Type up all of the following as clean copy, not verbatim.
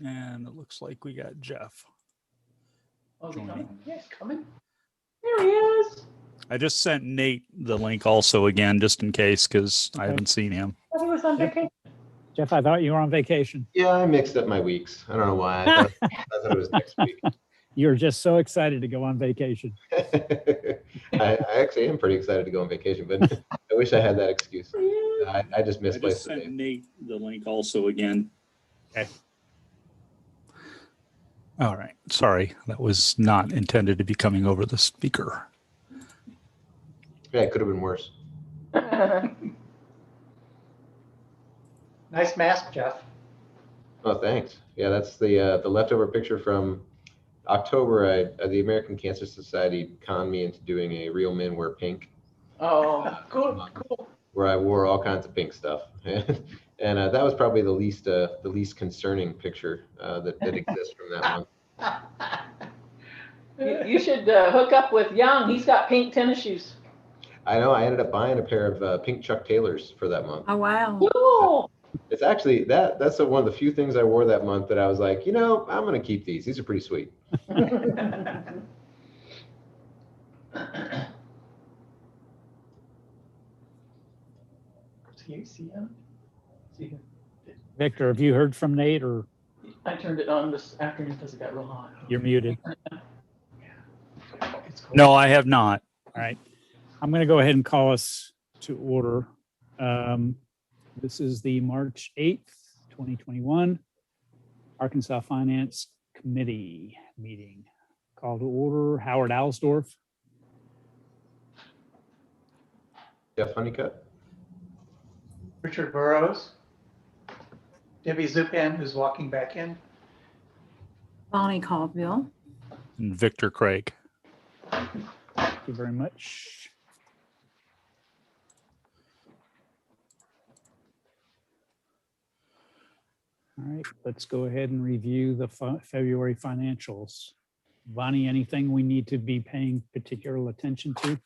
And it looks like we got Jeff. Oh, joining. yeah, he's coming. There he is. I just sent Nate the link also again, just in case, because I haven't seen him. Oh, he was on vacation. Jeff, I thought you were on vacation. Yeah, I mixed up my weeks. I don't know why. I thought it was next week. You're just so excited to go on vacation. I actually am pretty excited to go on vacation, but I wish I had that excuse. I just I misplaced just the sent name. Nate the link also again. Okay. All right. Sorry, that was not intended to be coming over the speaker. Yeah, it could have been worse. Nice mask, Jeff. Oh, thanks. Yeah, that's the leftover picture from October. The American Cancer Society conned me into doing a Real Men Wear Pink, Oh, cool. where I wore all kinds of pink stuff, and that was probably the least concerning picture that exists from that month. You should hook up with Young. He's got pink tennis shoes. I know. I ended up buying a pair of pink Chuck Taylors for that month. Oh, wow. Cool. It's actually that's one of the few things I wore that month that I was like, I'm gonna keep these. These are pretty sweet. See him? Victor, have you heard from Nate, or I turned it on this afternoon because it got real hot. you're muted? It's cool. No, I have not. All right. I'm going to go ahead and call us to order. This is the March 8th, 2021 Arkansas Finance Committee meeting. Call to order. Howard Alsdorf. Jeff Honeycutt. Richard Burrows. Debbie Zupan, who's walking back in. Bonnie Caldwell. And Victor Craig. Thank you very much. All right, let's go ahead and review the February financials. Bonnie, anything we need to be paying particular attention to?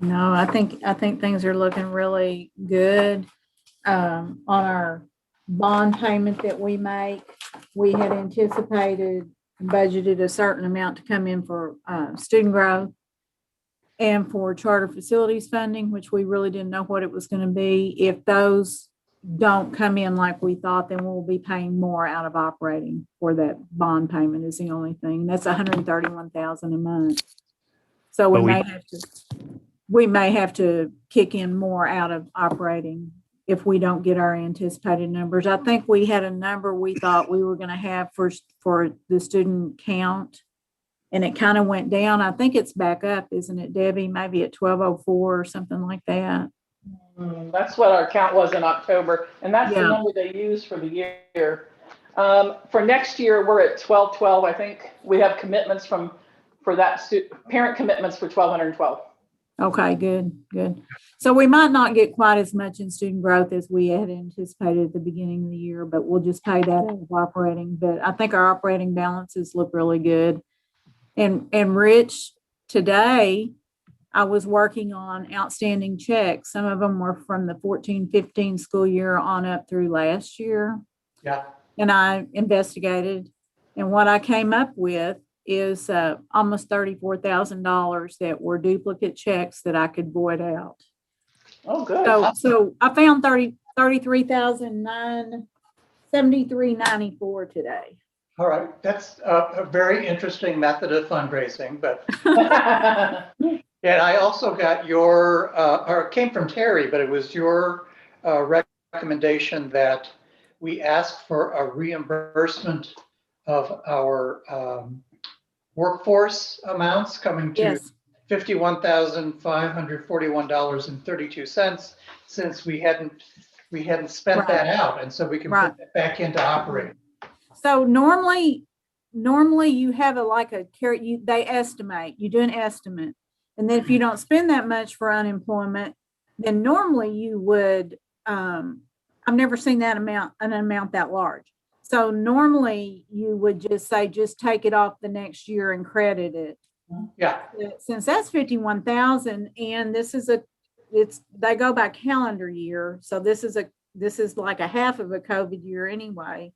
No, I think things are looking really good. On our bond payment that we make, we had anticipated and budgeted a certain amount to come in for student growth and for charter facilities funding, which we really didn't know what it was going to be. If those don't come in like we thought, then we'll be paying more out of operating for that bond payment is the only thing. That's $131,000 a month. So we may have to kick in more out of operating if we don't get our anticipated numbers. I think we had a number we thought we were going to have for the student count, and it kind of went down. I think it's back up, isn't it, Debbie? Maybe at 1204 or something like that. That's what our count was in October, and that's the number they use for the year. For next year, we're at 1212. I think we have commitments for that parent commitments for 1212. Okay, good. So we might not get quite as much in student growth as we had anticipated at the beginning of the year, but we'll just pay that out of operating. But I think our operating balances look really good. And Rich, today I was working on outstanding checks. Some of them were from the 14-15 school year on up through last year. Yeah. And I investigated, and what I came up with is almost $34,000 that were duplicate checks that I could void out. Oh, good. So I found $33,973.94 today. All right, that's a very interesting method of fundraising, but and I also got your, or it came from Terry, but it was your recommendation that we ask for a reimbursement of our workforce amounts coming to $51,541.32 since we hadn't spent that out, and so we can put that back into operating. So normally you have they estimate, you do an estimate. And then if you don't spend that much for unemployment, then normally you would, I've never seen an amount that large. So normally you would just say, just take it off the next year and credit it. Yeah. Since that's 51,000 and they go by calendar year. So this is like a half of a COVID year anyway.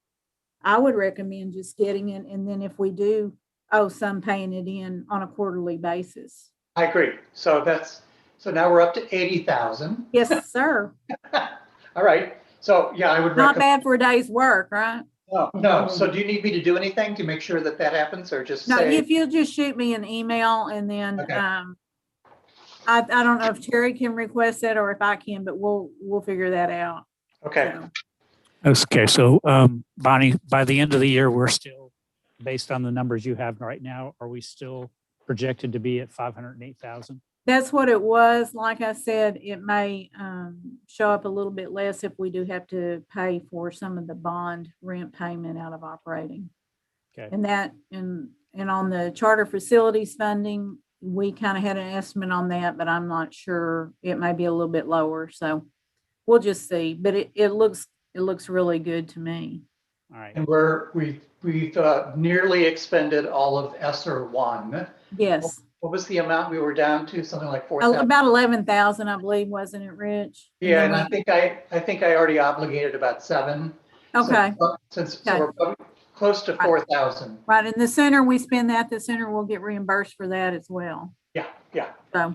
I would recommend just getting it, and then if we do owe some, paying it in on a quarterly basis. I agree. So now we're up to 80,000. Yes, sir. All right. So yeah, I would Not recommend. bad for a day's work, right? No. So do you need me to do anything to make sure that that happens, or just No, say? if you'll just shoot me an email, and then, Okay. I don't know if Terry can request that or if I can, but we'll figure that out. Okay. So, Okay, so Bonnie, by the end of the year, we're still, based on the numbers you have right now, are we still projected to be at 508,000? that's what it was. Like I said, it may show up a little bit less if we do have to pay for some of the bond rent payment out of operating. Okay. And that, and on the charter facilities funding, we kind of had an estimate on that, but I'm not sure. It may be a little bit lower. So we'll just see. But it looks really good to me. All right. And we've nearly expended all of ESSER 1. Yes. What was the amount we were down to? Something like 4,000. About 11,000, I believe, wasn't it, Rich? Yeah, then and I think I already obligated about 7. Okay. So Okay. we're probably close to 4,000. Right. And the sooner we spend that, the sooner we'll get reimbursed for that as well. Yeah. So,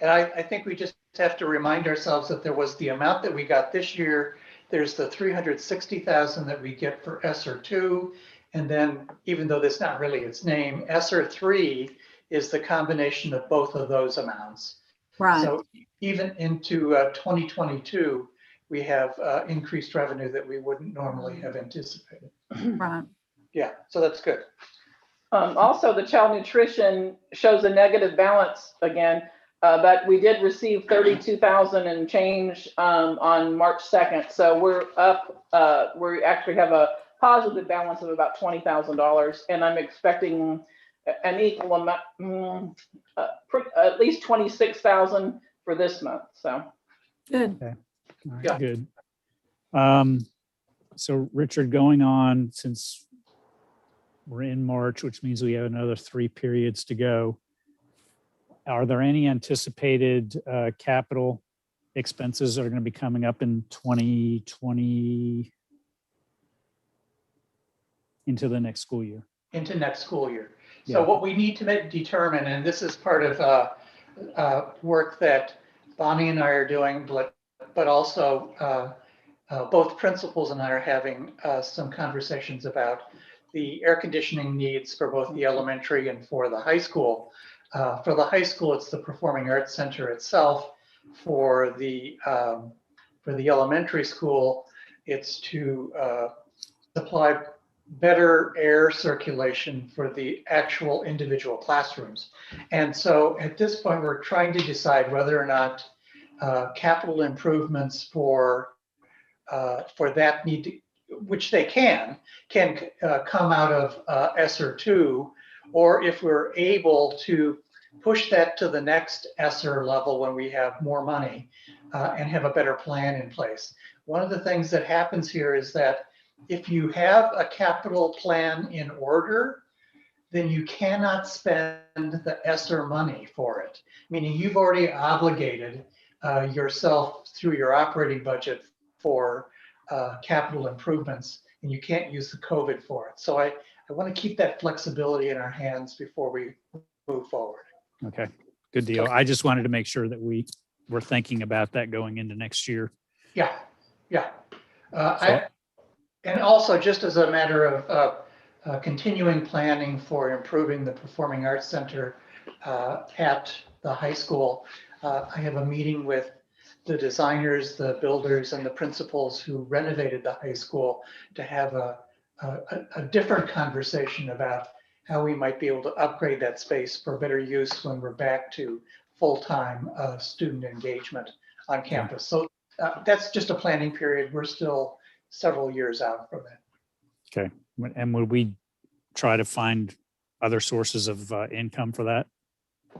And I think we just have to remind ourselves that there was the amount that we got this year. There's the 360,000 that we get for ESSER 2. And then, even though that's not really its name, ESSER 3 is the combination of both of those amounts. right. So even into 2022, we have increased revenue that we wouldn't normally have anticipated. Right. Yeah, so that's good. Also, the child nutrition shows a negative balance again, but we did receive 32,000 and change on March 2nd. So we're up, we actually have a positive balance of about $20,000, and I'm expecting an equal amount, at least 26,000 for this month. So Good. All right, Yeah. good. So Richard, going on, since we're in March, which means we have another 3 periods to go, are there any anticipated capital expenses that are going to be coming up in 2020 into the next school year? Into next school year. Yeah. So what we need to determine, and this is part of work that Bonnie and I are doing, but also both principals and I are having some conversations about the air conditioning needs for both the elementary and for the high school. For the high school, it's the Performing Arts Center itself. For the elementary school, it's to supply better air circulation for the actual individual classrooms. And so at this point, we're trying to decide whether or not capital improvements for that need to, which they can come out of ESSER 2, or if we're able to push that to the next ESSER level when we have more money and have a better plan in place. One of the things that happens here is that if you have a capital plan in order, then you cannot spend the ESSER money for it, meaning you've already obligated yourself through your operating budget for capital improvements, and you can't use the COVID for it. So I want to keep that flexibility in our hands before we move forward. Okay, good deal. I just wanted to make sure that we were thinking about that going into next year. Yeah. And also, just as a matter of continuing planning for improving the Performing Arts Center at the high school, I have a meeting with the designers, the builders, and the principals who renovated the high school to have a different conversation about how we might be able to upgrade that space for better use when we're back to full-time student engagement on campus. So that's just a planning period. We're still several years out from that. Okay, and would we try to find other sources of income for that?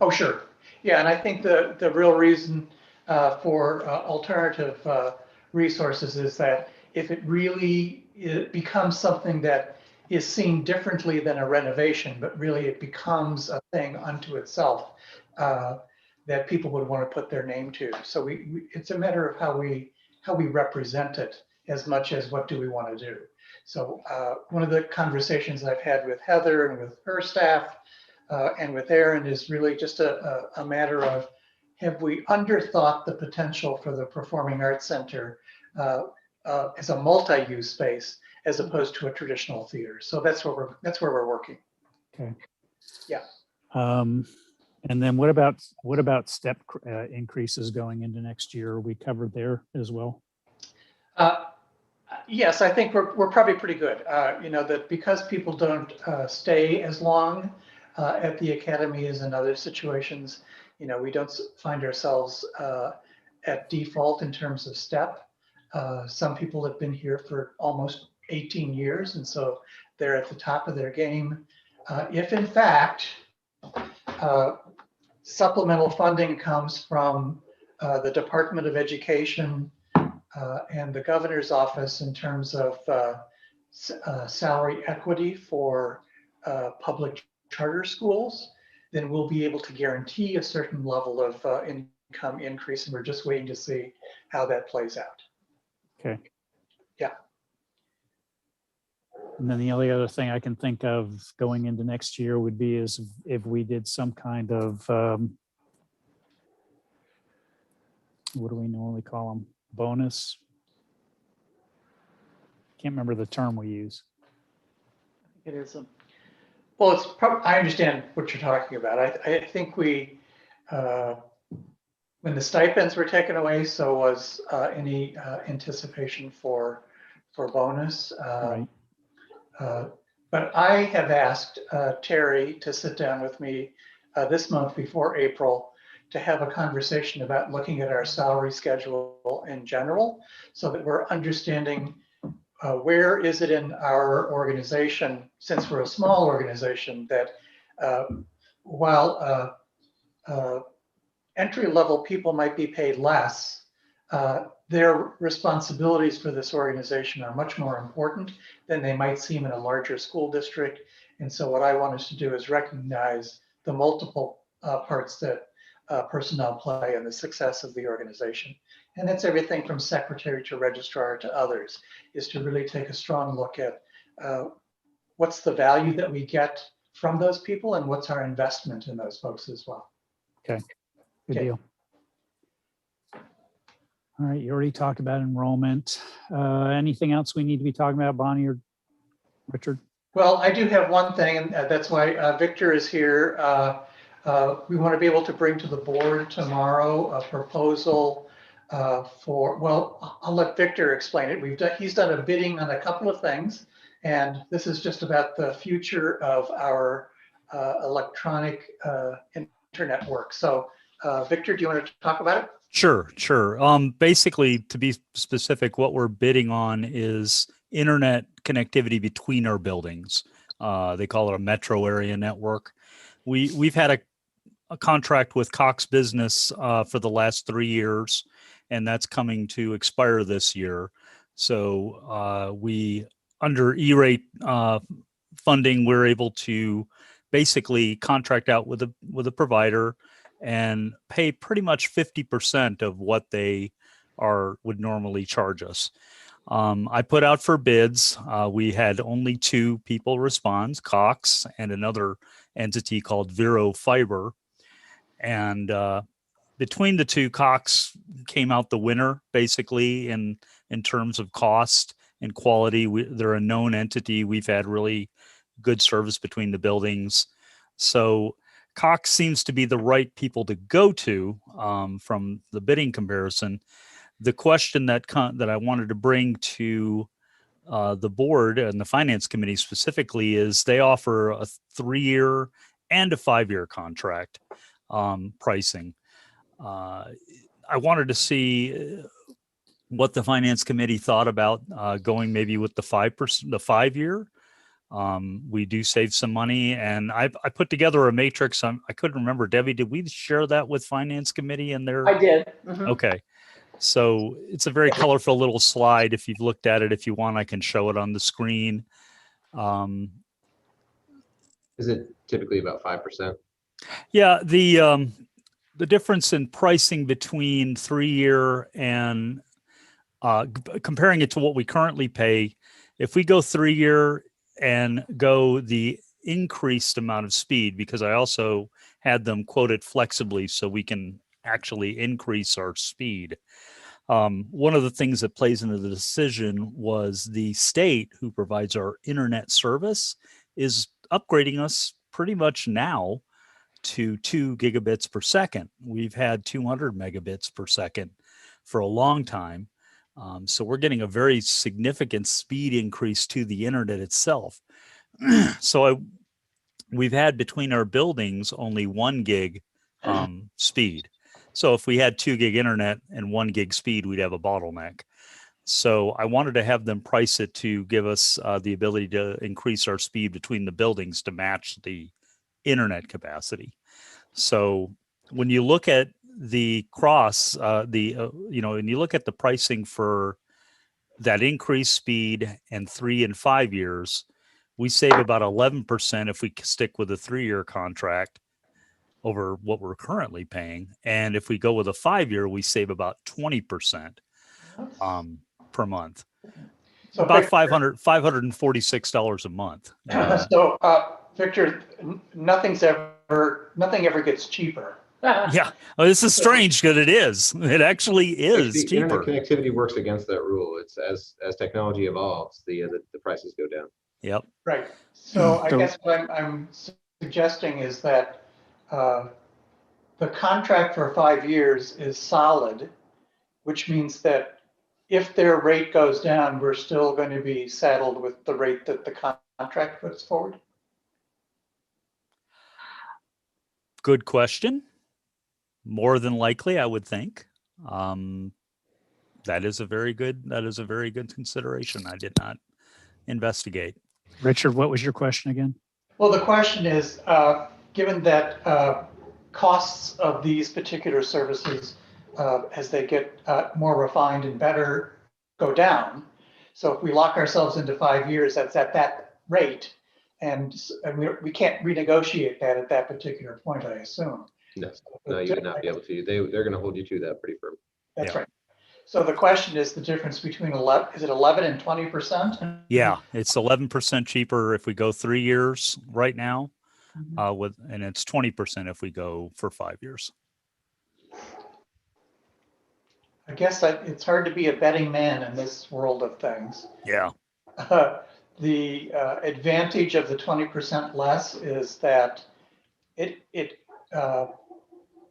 Oh, sure. Yeah, and I think the real reason for alternative resources is that if it really becomes something that is seen differently than a renovation, but really it becomes a thing unto itself that people would want to put their name to. So it's a matter of how we represent it as much as what do we want to do. So one of the conversations I've had with Heather and with her staff and with Aaron is really just a matter of, have we underthought the potential for the Performing Arts Center as a multi-use space as opposed to a traditional theater? So that's where we're working. Okay. Yeah. And then what about step increases going into next year? Are we covered there as well? Yes, I think we're probably pretty good. That because people don't stay as long at the academy as in other situations, we don't find ourselves at default in terms of step. Some people have been here for almost 18 years, and so they're at the top of their game. If in fact supplemental funding comes from the Department of Education and the governor's office in terms of salary equity for public charter schools, then we'll be able to guarantee a certain level of income increase. And we're just waiting to see how that plays out. Okay. Yeah. And then the only other thing I can think of going into next year would be is if we did some kind of, what do we normally call them? Bonus? Can't remember the term we use. It is a, Well, it's probably, I understand what you're talking about. I think we, when the stipends were taken away, so was any anticipation for bonus. Right. But I have asked Terry to sit down with me this month before April to have a conversation about looking at our salary schedule in general, so that we're understanding where is it in our organization, since we're a small organization, that while entry-level people might be paid less, their responsibilities for this organization are much more important than they might seem in a larger school district. And so what I want us to do is recognize the multiple parts that personnel play in the success of the organization. And that's everything from secretary to registrar to others, is to really take a strong look at what's the value that we get from those people and what's our investment in those folks as well. Okay. Good Okay. deal. All right. You already talked about enrollment. Anything else we need to be talking about, Bonnie or Richard? Well, I do have one thing, and that's why Victor is here. We want to be able to bring to the board tomorrow a proposal for, well, I'll let Victor explain it. He's done a bidding on a couple of things, and this is just about the future of our electronic internet work. So Victor, do you want to talk about it? Sure. Basically, to be specific, what we're bidding on is internet connectivity between our buildings. They call it a metro area network. We've had a contract with Cox Business for the last 3 years, and that's coming to expire this year. So we, under E-rate funding, we're able to basically contract out with a provider and pay pretty much 50% of what they would normally charge us. I put out for bids. We had only 2 people respond, Cox and another entity called Vero Fiber. And between the 2, Cox came out the winner, basically, in terms of cost and quality. They're a known entity. We've had really good service between the buildings. So Cox seems to be the right people to go to from the bidding comparison. The question that I wanted to bring to the board and the finance committee specifically is they offer a 3-year and a 5-year contract pricing. I wanted to see what the finance committee thought about going maybe with the 5-year. We do save some money, and I put together a matrix. I couldn't remember, Debbie, did we share that with finance committee and their? I did. Mhm. Okay. So it's a very colorful little slide. If you've looked at it, if you want, I can show it on the screen. Is it typically about 5%? Yeah, the difference in pricing between 3-year and comparing it to what we currently pay, if we go 3-year and go the increased amount of speed, because I also had them quote it flexibly so we can actually increase our speed. One of the things that plays into the decision was the state, who provides our internet service, is upgrading us pretty much now to 2 gigabits per second. We've had 200 megabits per second for a long time. So we're getting a very significant speed increase to the internet itself. So we've had between our buildings only 1 gig speed. So if we had 2 gig internet and 1 gig speed, we'd have a bottleneck. So I wanted to have them price it to give us the ability to increase our speed between the buildings to match the internet capacity. So when you look at the when you look at the pricing for that increased speed and 3 and 5 years, we save about 11% if we stick with a 3-year contract over what we're currently paying. And if we go with a 5-year, we save about 20% per month. So About Victor, $546 a month. so Victor, nothing ever gets cheaper. Yeah, well, this is strange because it is. It actually is Actually, internet cheaper. connectivity works against that rule. It's as technology evolves, the prices go down. Yep. Right. So I So- guess what I'm suggesting is that the contract for 5 years is solid, which means that if their rate goes down, we're still going to be saddled with the rate that the contract puts forward. Good question. More than likely, I would think. That is a very good consideration. I did not investigate. Richard, what was your question again? Well, the question is, given that costs of these particular services, as they get more refined and better, go down. So if we lock ourselves into 5 years, that's at that rate, and we can't renegotiate that at that particular point, I assume. No, you would not be able to. They're going to hold you to that pretty firm. That's Yeah. right. So the question is the difference between 11, is it 11 and 20%? Yeah, it's 11% cheaper if we go 3 years right now, and it's 20% if we go for 5 years. I guess it's hard to be a betting man in this world of things. Yeah. The advantage of the 20% less is that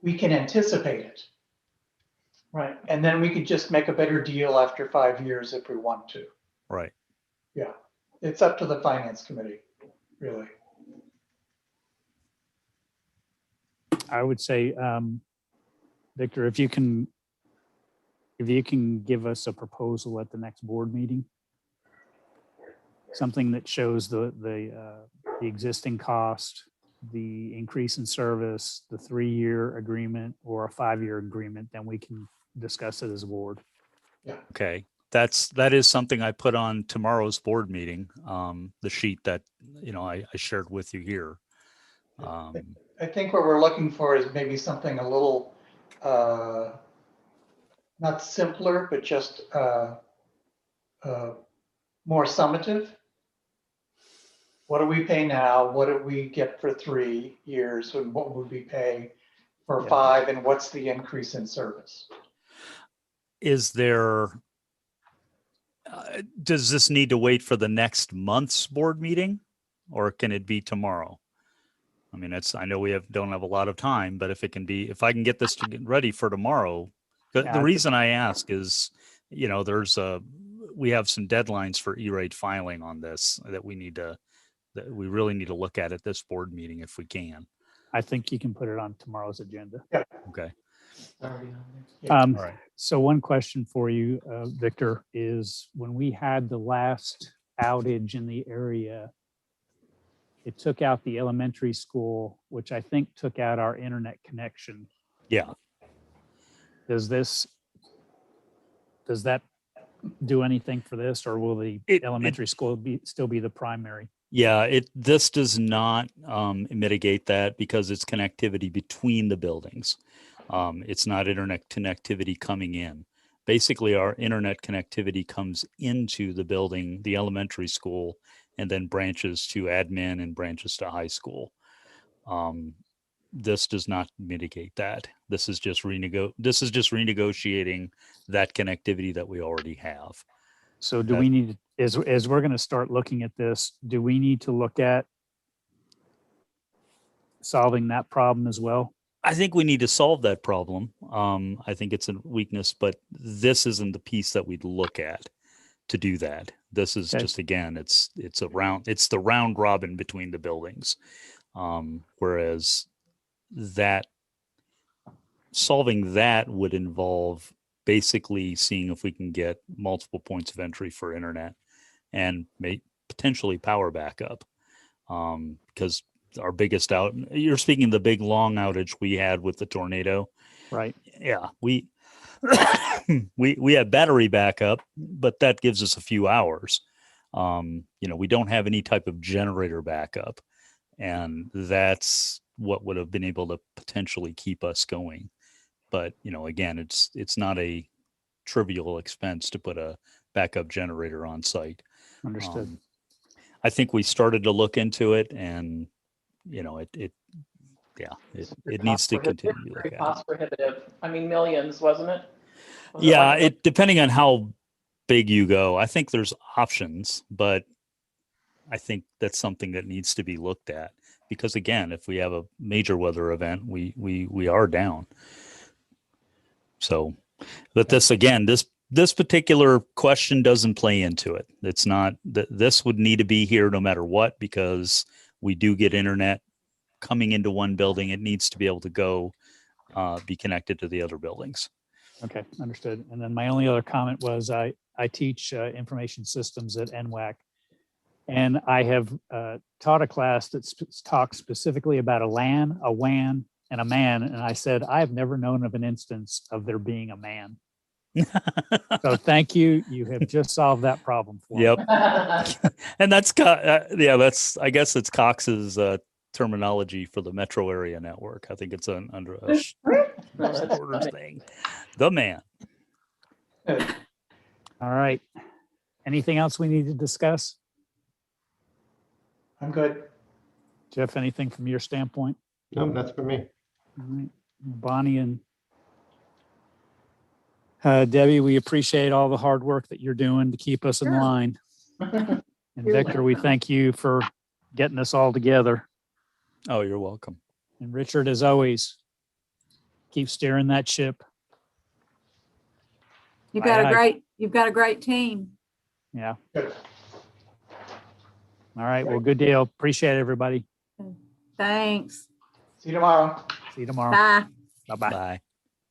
we can anticipate it, right? And then we could just make a better deal after 5 years if we want to. Right. Yeah, it's up to the finance committee, really. I would say, Victor, if you can give us a proposal at the next board meeting, something that shows the existing cost, the increase in service, the 3-year agreement or a 5-year agreement, then we can discuss it as a board. Okay. That is something I put on tomorrow's board meeting, the sheet that, I shared with you here. I think what we're looking for is maybe something a little, not simpler, but just more summative. What do we pay now? What do we get for 3 years? And what would we pay for 5? And what's the increase in service? Is there, does this need to wait for the next month's board meeting, or can it be tomorrow? I mean, I know we don't have a lot of time, but if I can get this to get ready for tomorrow, the reason I ask is, we have some deadlines for E-rate filing on this that we really need to look at this board meeting if we can. I think you can put it on tomorrow's agenda. Yeah. Okay. Yeah. All right. So one question for you, Victor, is when we had the last outage in the area, it took out the elementary school, which I think took out our internet connection. Yeah. Does that do anything for this, or will the elementary school still be the primary? Yeah, this does not mitigate that because it's connectivity between the buildings. It's not internet connectivity coming in. basically our internet connectivity comes into the building, the elementary school, and then branches to admin and branches to high school. This does not mitigate that. This is just renegotiating that connectivity that we already have. So do we need, as we're going to start looking at this, do we need to look at solving that problem as well? I think we need to solve that problem. I think it's a weakness, but this isn't the piece that we'd look at to do that. This is Okay. just, again, it's the round robin between the buildings. Whereas that solving that would involve basically seeing if we can get multiple points of entry for internet and potentially power backup. Because our biggest you're speaking of the big long outage we had with the tornado. Right. Yeah, we have battery backup, but that gives us a few hours. We don't have any type of generator backup, and that's what would have been able to potentially keep us going. But again, it's not a trivial expense to put a backup generator on site. Understood. I think we started to look into it, and it needs to continue to look Very at. cost prohibitive. I mean, millions, wasn't it? Was it Yeah, like- depending on how big you go, I think there's options, but I think that's something that needs to be looked at, because again, if we have a major weather event, we are down. So, but this particular question doesn't play into it. It's not that this would need to be here no matter what, because we do get internet coming into one building. It needs to be able to go be connected to the other buildings. Okay, understood. And then my only other comment was I teach information systems at NWAC, and I have taught a class that talks specifically about a LAN, a WAN, and a MAN. And I said, I have never known of an instance of there being a MAN. So thank you. You have just solved that problem for me. Yep. And that's I guess it's Cox's terminology for the metro area network. I think it's under a orders thing. The man. All right. Anything else we need to discuss? I'm good. Jeff, anything from your standpoint? No, that's for me. All right. Bonnie and Debbie, we appreciate all the hard work that you're doing to keep us in Sure. line. And You're Victor, we thank you for getting us all together. Oh, you're welcome. And Richard, as always, keep steering that ship. You've Aye, got a great team. Yeah. Good. All right. Well, good deal. Appreciate it, everybody. Thanks. See you tomorrow. See you tomorrow. Bye. Bye-bye. Bye.